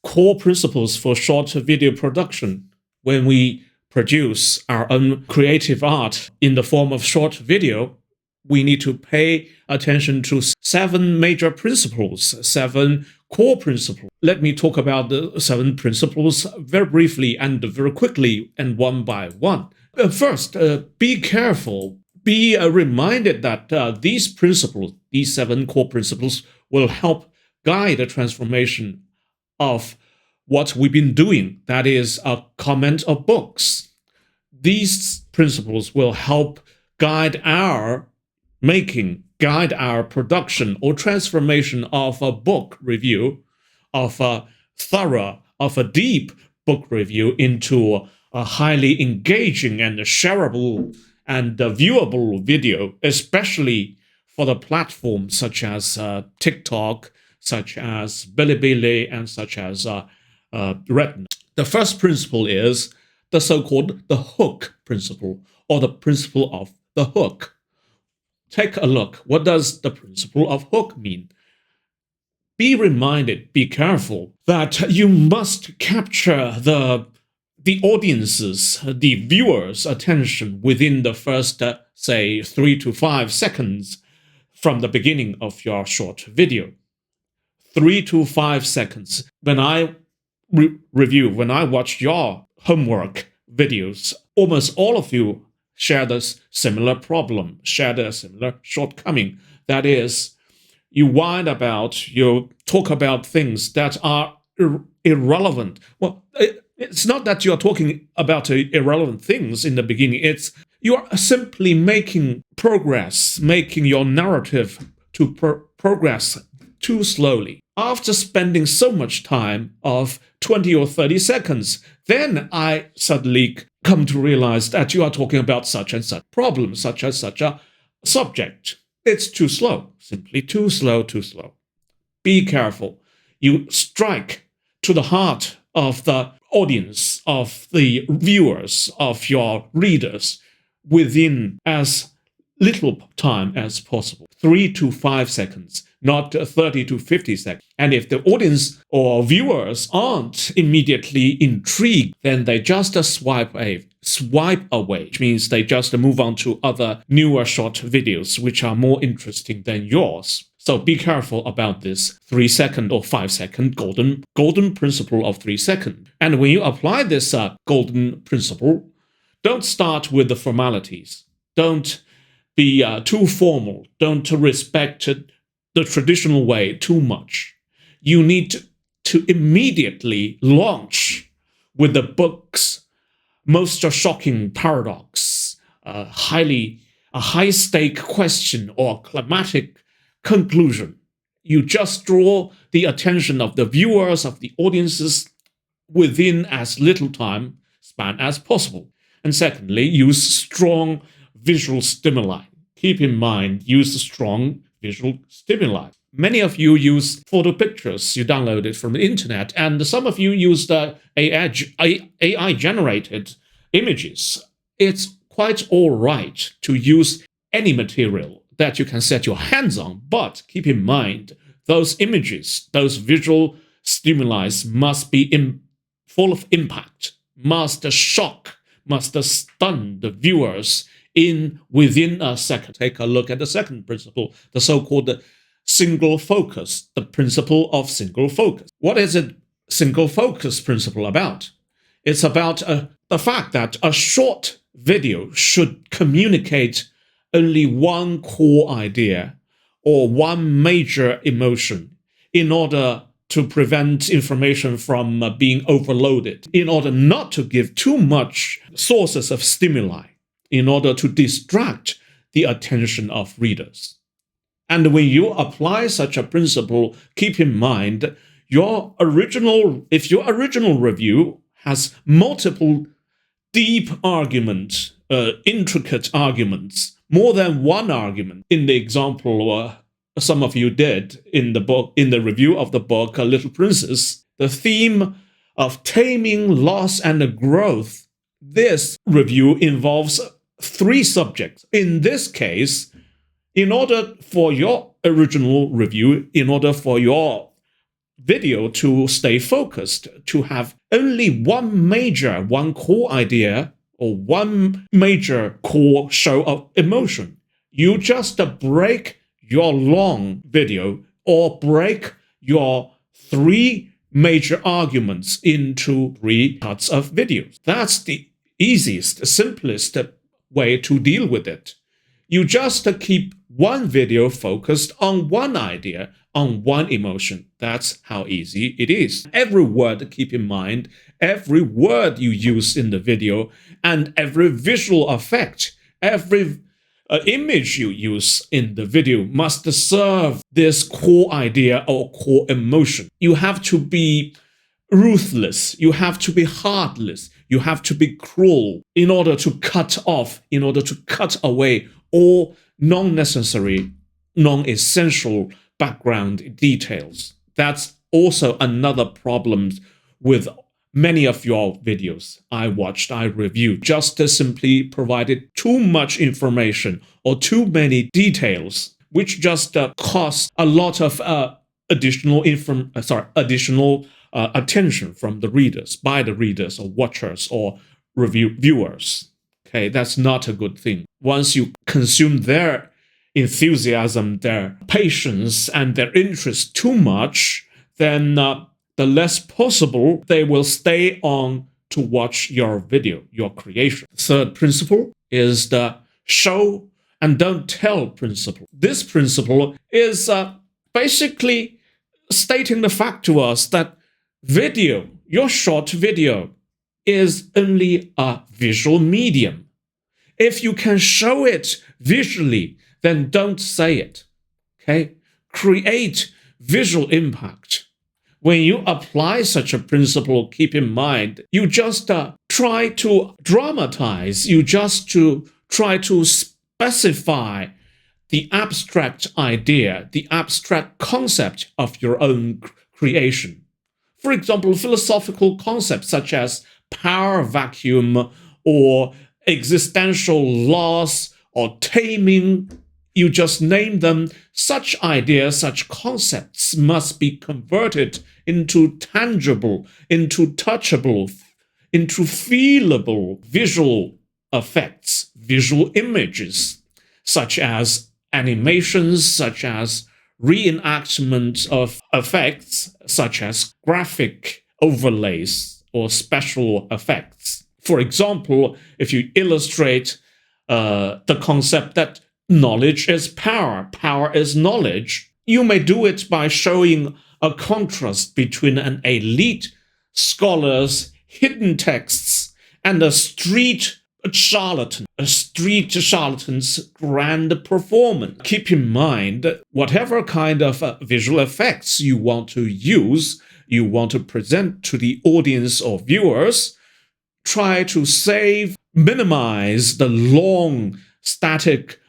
core principles for short video production. When we produce our own creative art in the form of short video, we need to pay attention to 7 major principles, 7 core principles. Let me talk about the 7 principles very briefly and very quickly and one by one. First, be careful. Be reminded that these principles, these 7 core principles, will help guide the transformation of what we've been doing, that is, a comment of books. These principles will help guide our guide our production or transformation of a book review, of a thorough, of a deep book review into a highly engaging and shareable and viewable video, especially for the platforms such as TikTok, such as Bilibili, and such as Retina. The first principle is the so-called the hook principle, or the principle of the hook. Take a look. What does the principle of hook mean? Be reminded, be careful, that you must capture the audience's, the viewer's attention within the first, say, 3 to 5 seconds from the beginning of your short video. 3 to 5 seconds. When I when I watch your homework videos, almost all of you share this similar problem, share the similar shortcoming. That is, you talk about things that are irrelevant. Well, it's not that you're talking about irrelevant things in the beginning. It's you are simply making progress, making your narrative to progress too slowly. After spending so much time of 20 or 30 seconds, then I suddenly come to realize that you are talking about such and such problem, such as such a subject. It's too slow, simply too slow, too slow. Be careful. You strike to the heart of the audience, of the viewers, of your readers within as little time as possible. 3 to 5 seconds, not 30 to 50 seconds. And if the audience or viewers aren't immediately intrigued, then they just swipe away, which means they just move on to other newer short videos, which are more interesting than yours. So be careful about this 3-second or 5-second golden principle of 3 seconds. And when you apply this golden principle, don't start with the formalities. Don't be too formal. Don't respect the traditional way too much. You need to immediately launch with the book's most shocking paradox, a high-stake question or climatic conclusion. You just draw the attention of the viewers, of the audiences, within as little time span as possible. And secondly, use strong visual stimuli. Keep in mind, use strong visual stimuli. Many of you use photo pictures you downloaded from the internet, and some of you use AI-generated images. It's quite all right to use any material that you can set your hands on, but keep in mind, those images, those visual stimuli must be full of impact, must shock, must stun the viewers within a second. Take a look at the second principle, the so-called single focus, the principle of single focus. What is a single focus principle about? It's about the fact that a short video should communicate only one core idea or one major emotion in order to prevent information from being overloaded, in order not to give too much sources of stimuli, in order to distract the attention of readers. And when you apply such a principle, keep in mind, if your original review has multiple deep arguments, intricate arguments, more than one argument, in the example some of you did in the review of the book Little Princess, the theme of taming, loss, and growth, this review involves 3 subjects. In this case, in order for your original review, in order for your video to stay focused, to have only one core idea or one major core show of emotion. You just break your long video or break your 3 major arguments into 3 parts of videos. That's the easiest, simplest way to deal with it. You just keep one video focused on one idea, on one emotion. That's how easy it is. Every word, keep in mind, every word you use in the video and every visual effect, every image you use in the video must serve this core idea or core emotion. You have to be ruthless. You have to be heartless. You have to be cruel in order to cut away all non-necessary, non-essential background details. That's also another problem with many of your videos I watched, I reviewed, just simply provided too much information or too many details, which just cost a lot of additional attention from the readers, by the readers or watchers or viewers. Okay, that's not a good thing. Once you consume their enthusiasm, their patience, and their interest too much, then the less possible they will stay on to watch your video, your creation. The third principle is the show and don't tell principle. This principle is basically stating the fact to us that video, your short video, is only a visual medium. If you can show it visually, then don't say it. Okay? Create visual impact. When you apply such a principle, keep in mind, you just try to dramatize, you just try to specify the abstract idea, the abstract concept of your own creation. For example, philosophical concepts such as power vacuum or existential loss or taming, you just name them. Such ideas, such concepts must be converted into tangible, into touchable, into feelable visual effects, visual images, such as animations, such as reenactment of effects, such as graphic overlays or special effects. For example, if you illustrate the concept that knowledge is power, power is knowledge, you may do it by showing a contrast between an elite scholar's hidden texts and a street charlatan's grand performance. Keep in mind, whatever kind of visual effects you want to use, you want to present to the audience or viewers, try to minimize the long static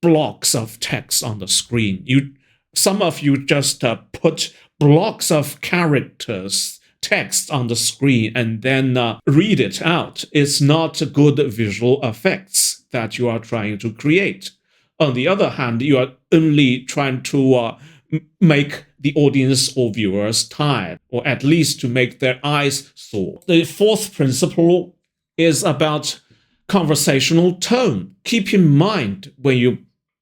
blocks of text on the screen. Some of you just put blocks of characters, text on the screen, and then read it out. It's not good visual effects that you are trying to create. On the other hand, you are only trying to make the audience or viewers tired, or at least to make their eyes sore. The fourth principle is about conversational tone. Keep in mind, when you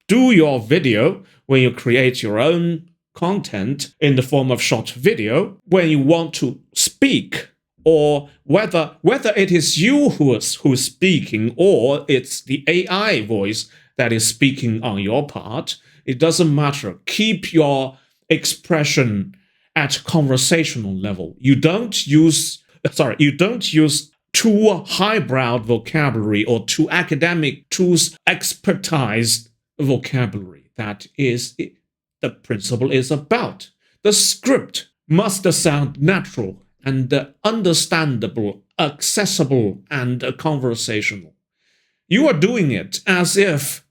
do your video, when you create your own content in the form of short video, when you want to speak, or whether it is you who's speaking or it's the AI voice that is speaking on your part, it doesn't matter. Keep your expression at conversational level. You don't use too highbrow vocabulary or too academic, too expertized vocabulary. That is the principle is about. The script must sound natural and understandable, accessible, and conversational. You are doing it as if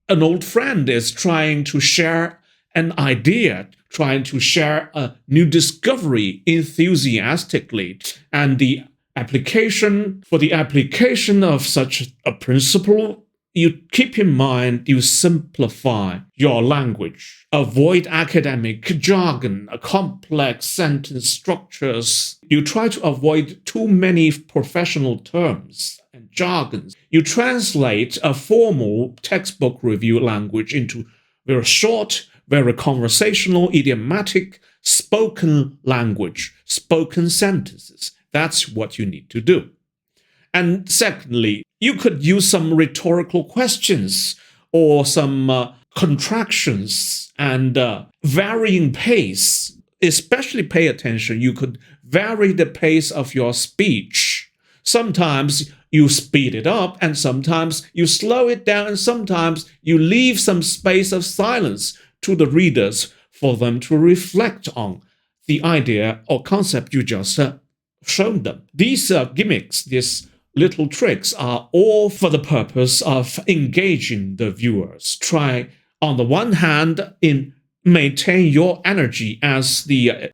an old friend is trying to share an idea, trying to share a new discovery enthusiastically, and the application of such a principle, you keep in mind, you simplify your language. Avoid academic jargon, complex sentence structures. You try to avoid too many professional terms and jargons. You translate a formal textbook review language into very short, very conversational, idiomatic, spoken language, spoken sentences. That's what you need to do. And secondly, you could use some rhetorical questions or some contractions and varying pace. Especially pay attention. You could vary the pace of your speech. Sometimes you speed it up, and sometimes you slow it down, and sometimes you leave some space of silence to the readers for them to reflect on the idea or concept you just shown them. These gimmicks, these little tricks are all for the purpose of engaging the viewers. Try, on the one hand, maintain your energy as the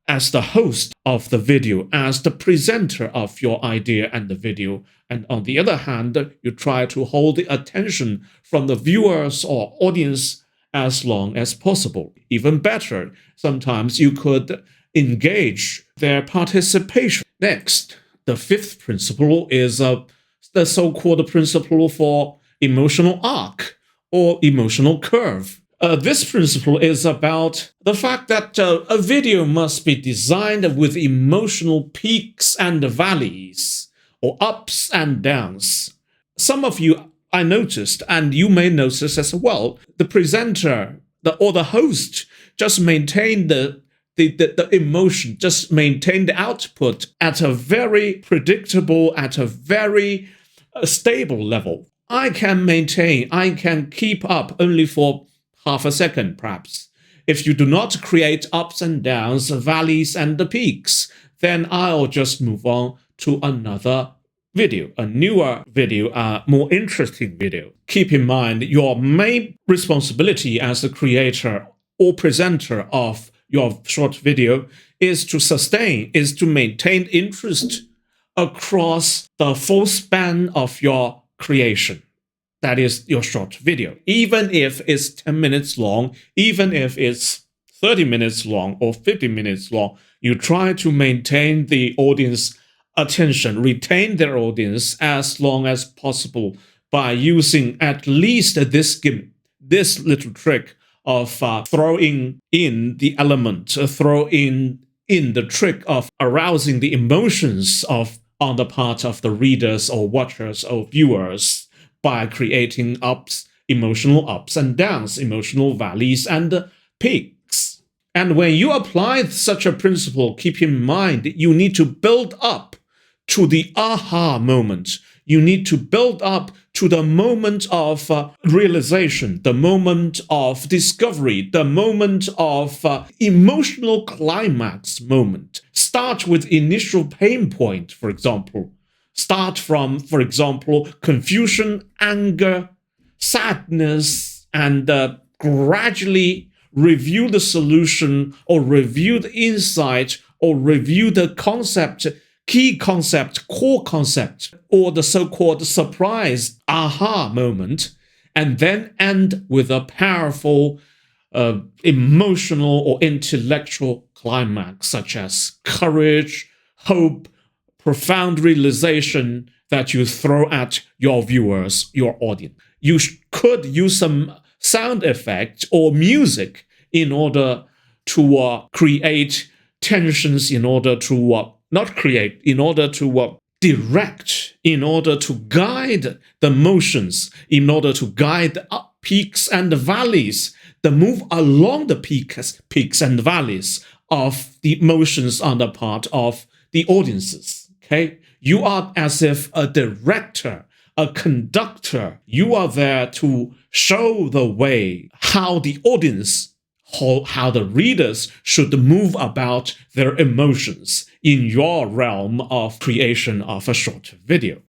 host of the video, as the presenter of your idea and the video. And on the other hand, you try to hold the attention from the viewers or audience as long as possible. Even better, sometimes you could engage their participation. Next, the fifth principle is the so-called principle for emotional arc or emotional curve. This principle is about the fact that a video must be designed with emotional peaks and valleys, or ups and downs. Some of you, I noticed, and you may notice as well, the presenter or the host just maintain the emotion, just maintain the output at a very predictable, at a very stable level. I can keep up only for half a second, perhaps. If you do not create ups and downs, valleys and the peaks, then I'll just move on to another video, a newer video, a more interesting video. Keep in mind, your main responsibility as a creator or presenter of your short video is to maintain interest across the full span of your creation. That is your short video. Even if it's 10 minutes long, even if it's 30 minutes long or 50 minutes long, you try to maintain the audience attention, retain their audience as long as possible by using at least this little trick of throwing in the element, throwing in the trick of arousing the emotions on the part of the readers or watchers or viewers, by creating emotional ups and downs, emotional valleys and peaks. And when you apply such a principle, keep in mind you need to build up to the aha moment. You need to build up to the moment of realization, the moment of discovery, the moment of emotional climax moment. Start with initial pain point, for example. Start from, for example, confusion, anger, sadness, and gradually review the solution or review the insight or review the concept, key concept, core concept, or the so-called surprise aha moment, and then end with a powerful emotional or intellectual climax, such as courage, hope, profound realization that you throw at your viewers, your audience. You could use some sound effect or music in order to create tensions, in order to in order to direct, in order to guide the motions, in order to guide the peaks and the valleys, the move along the peaks and valleys of the motions on the part of the audiences. Okay, you are as if a director, a conductor. You are there to show the way, how the audience, how the readers should move about their emotions in your realm of creation of a short video.